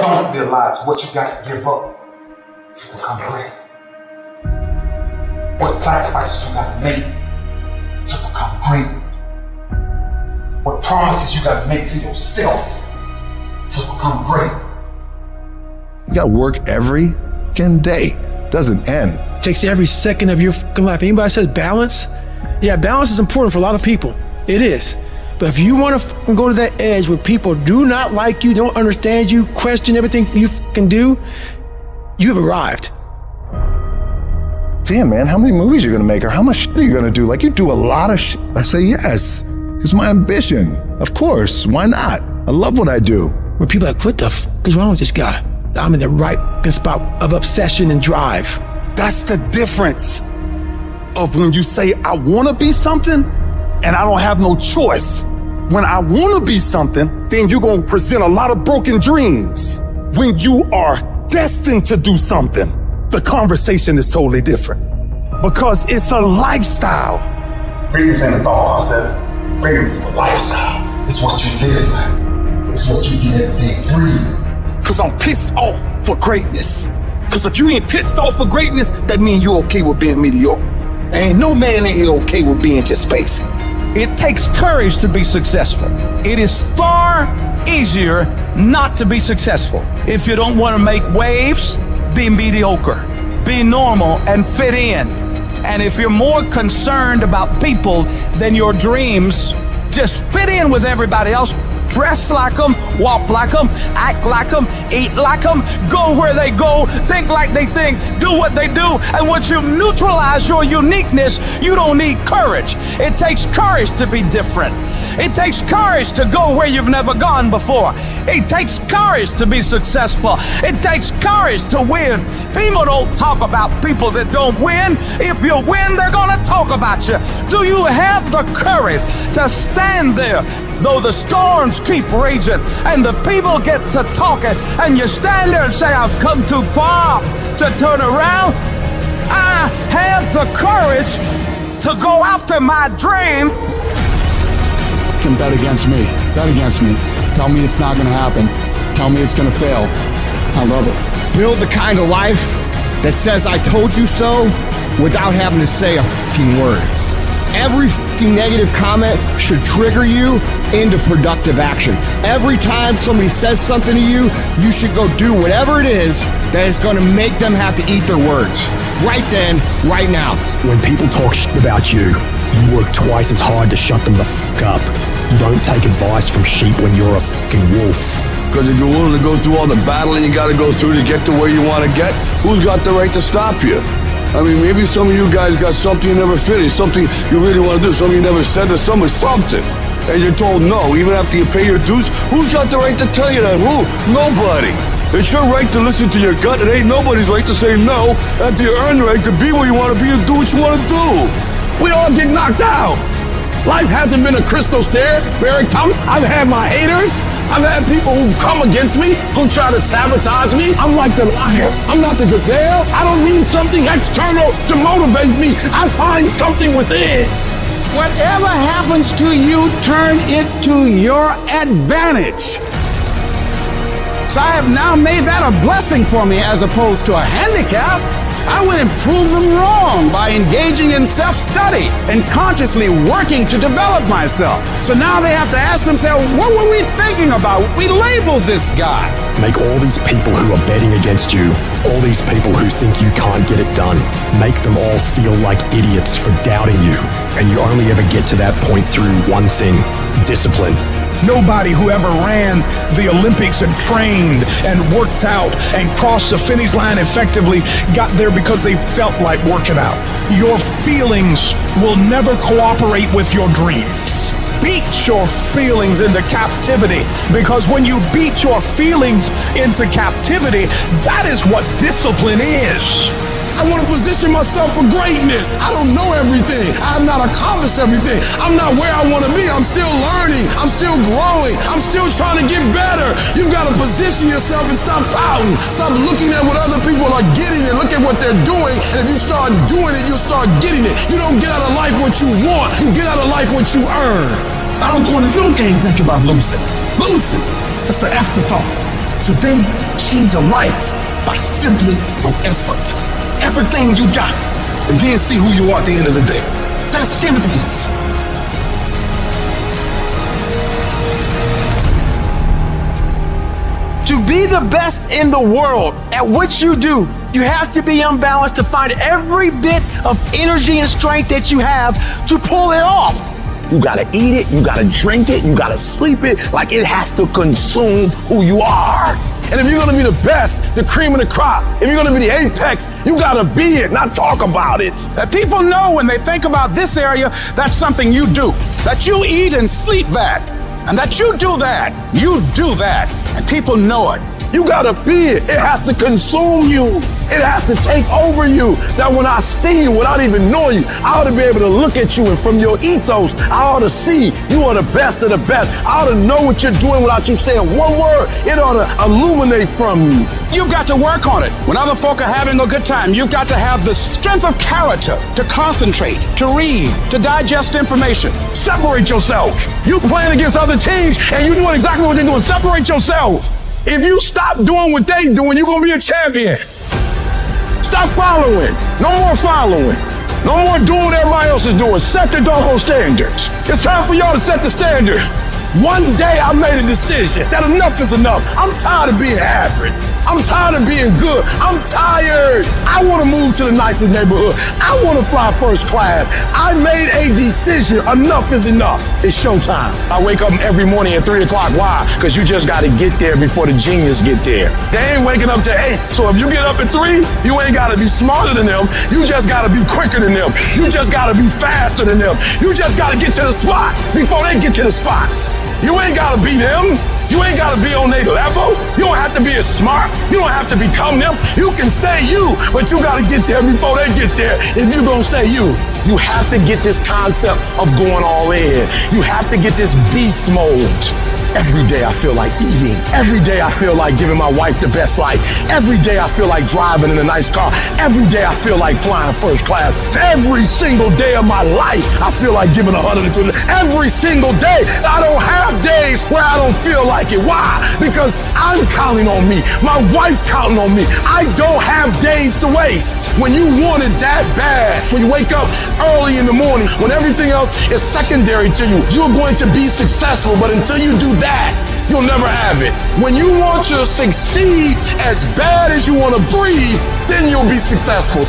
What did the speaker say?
don't realize what you got to give up to become great. What sacrifices you got to make to become great. What promises you got to make to yourself to become great. You got to work every fucking day. Doesn't end. It takes every second of your fucking life. Anybody says balance? Yeah, balance is important for a lot of people. It is. But if you want to go to that edge where people do not like you, don't understand you, question everything you can do, you've arrived. Damn, man, how many movies are you going to make or how much shit are you going to do? Like, you do a lot of shit. I say yes. It's my ambition. Of course. Why not? I love what I do. When people are like, what the fuck is wrong with this guy? I'm in the right spot of obsession and drive. That's the difference of when you say, I want to be something and I don't have no choice. When I want to be something, then you're going to present a lot of broken dreams. When you are destined to do something, the conversation is totally different because it's a lifestyle. Greatness ain't a thought process. Greatness is a lifestyle. It's what you live. It's what you get every day. Breathe. Because I'm pissed off for greatness. Because if you ain't pissed off for greatness, that means you're okay with being mediocre. Ain't no man in here okay with being just basic. It takes courage to be successful. It is far easier not to be successful. If you don't want to make waves, be mediocre, be normal and fit in. And if you're more concerned about people than your dreams, just fit in with everybody else. Dress like them, walk like them, act like them, eat like them, go where they go, think like they think, do what they do. And once you neutralize your uniqueness, you don't need courage. It takes courage to be different. It takes courage to go where you've never gone before. It takes courage to be successful. It takes courage to win. People don't talk about people that don't win. If you win, they're going to talk about you. Do you have the courage to stand there though the storms keep raging and the people get to talking and you stand there and say, I've come too far to turn around? I have the courage to go after my dream. Can bet against me. Bet against me. Tell me it's not going to happen. Tell me it's going to fail. I love it. Build the kind of life that says I told you so without having to say a fucking word. Every fucking negative comment should trigger you into productive action. Every time somebody says something to you, you should go do whatever it is that is going to make them have to eat their words. Right then, right now. When people talk shit about you, you work twice as hard to shut them the fuck up. You don't take advice from sheep when you're a fucking wolf. Because if you're willing to go through all the battling you got to go through to get to where you want to get, who's got the right to stop you? I mean, maybe some of you guys got something you never finished, something you really want to do, something you never said to someone, something. And you're told no, even after you pay your dues. Who's got the right to tell you that? Who? Nobody. It's your right to listen to your gut. It ain't nobody's right to say no after you earn the right to be where you want to be and do what you want to do. We all get knocked out. Life hasn't been a crystal stair, Barry Thomas. I've had my haters. I've had people who come against me, who try to sabotage me. I'm like the lion. I'm not the gazelle. I don't need something external to motivate me. I find something within. Whatever happens to you, turn it to your advantage. So I have now made that a blessing for me as opposed to a handicap. I would improve them wrong by engaging in self-study and consciously working to develop myself. So now they have to ask themselves, what were we thinking about? We labeled this guy. Make all these people who are betting against you, all these people who think you can't get it done, make them all feel like idiots for doubting you. And you only ever get to that point through one thing: discipline. Nobody who ever ran the Olympics and trained and worked out and crossed the finish line effectively got there because they felt like working out. Your feelings will never cooperate with your dreams. Beat your feelings into captivity, because when you beat your feelings into captivity, that is what discipline is. I want to position myself for greatness. I don't know everything. I have not accomplished everything. I'm not where I want to be. I'm still learning. I'm still growing. I'm still trying to get better. You've got to position yourself and stop pouting. Stop looking at what other people are getting and look at what they're doing. And if you start doing it, you'll start getting it. You don't get out of life what you want. You get out of life what you earn. I don't think about losing. Losing. That's an afterthought. So then change your life by simply your effort. Everything you got. And then see who you are at the end of the day. That's champions. To be the best in the world at what you do, you have to be unbalanced to find every bit of energy and strength that you have to pull it off. You gotta eat it, you gotta drink it, you gotta sleep it, like it has to consume who you are. And if you're gonna be the best, the cream of the crop, if you're gonna be the apex, you gotta be it, not talk about it. That people know when they think about this area, that's something you do. That you eat and sleep that. And that you do that. You do that. And people know it. You gotta be it. It has to consume you. It has to take over you. That when I see you without even knowing you, I ought to be able to look at you, and from your ethos, I ought to see you are the best of the best. I ought to know what you're doing without you saying one word. It ought to illuminate from you. You've got to work on it. When other folk are having a good time, you've got to have the strength of character to concentrate, to read, to digest information. Separate yourself. You playing against other teams and you doing exactly what they're doing. Separate yourself. If you stop doing what they doing, you're going to be a champion. Stop following. No more following. No more doing what everybody else is doing. Set the doggone standards. It's time for y'all to set the standard. One day I made a decision that enough is enough. I'm tired of being average. I'm tired of being good. I'm tired. I want to move to the nicest neighborhood. I want to fly first class. I made a decision. Enough is enough. It's showtime. I wake up every morning at 3 o'clock. Why? Because you just got to get there before the genius get there. They ain't waking up to 8. So if you get up at 3, you ain't got to be smarter than them. You just got to be quicker than them. You just got to be faster than them. You just got to get to the spot before they get to the spots. You ain't got to be them. You ain't got to be on their level. You don't have to be as smart. You don't have to become them. You can stay you, but you got to get there before they get there if you're going to stay you. You have to get this concept of going all in. You have to get this beast mode. Every day I feel like eating. Every day I feel like giving my wife the best life. Every day I feel like driving in a nice car. Every day I feel like flying first class. Every single day of my life I feel like giving 120. Every single day. I don't have days where I don't feel like it. Why? Because I'm counting on me. My wife's counting on me. I don't have days to waste. When you want it that bad, when you wake up early in the morning, when everything else is secondary to you, you're going to be successful. But until you do that, you'll never have it. When you want to succeed as bad as you want to breathe, then you'll be successful.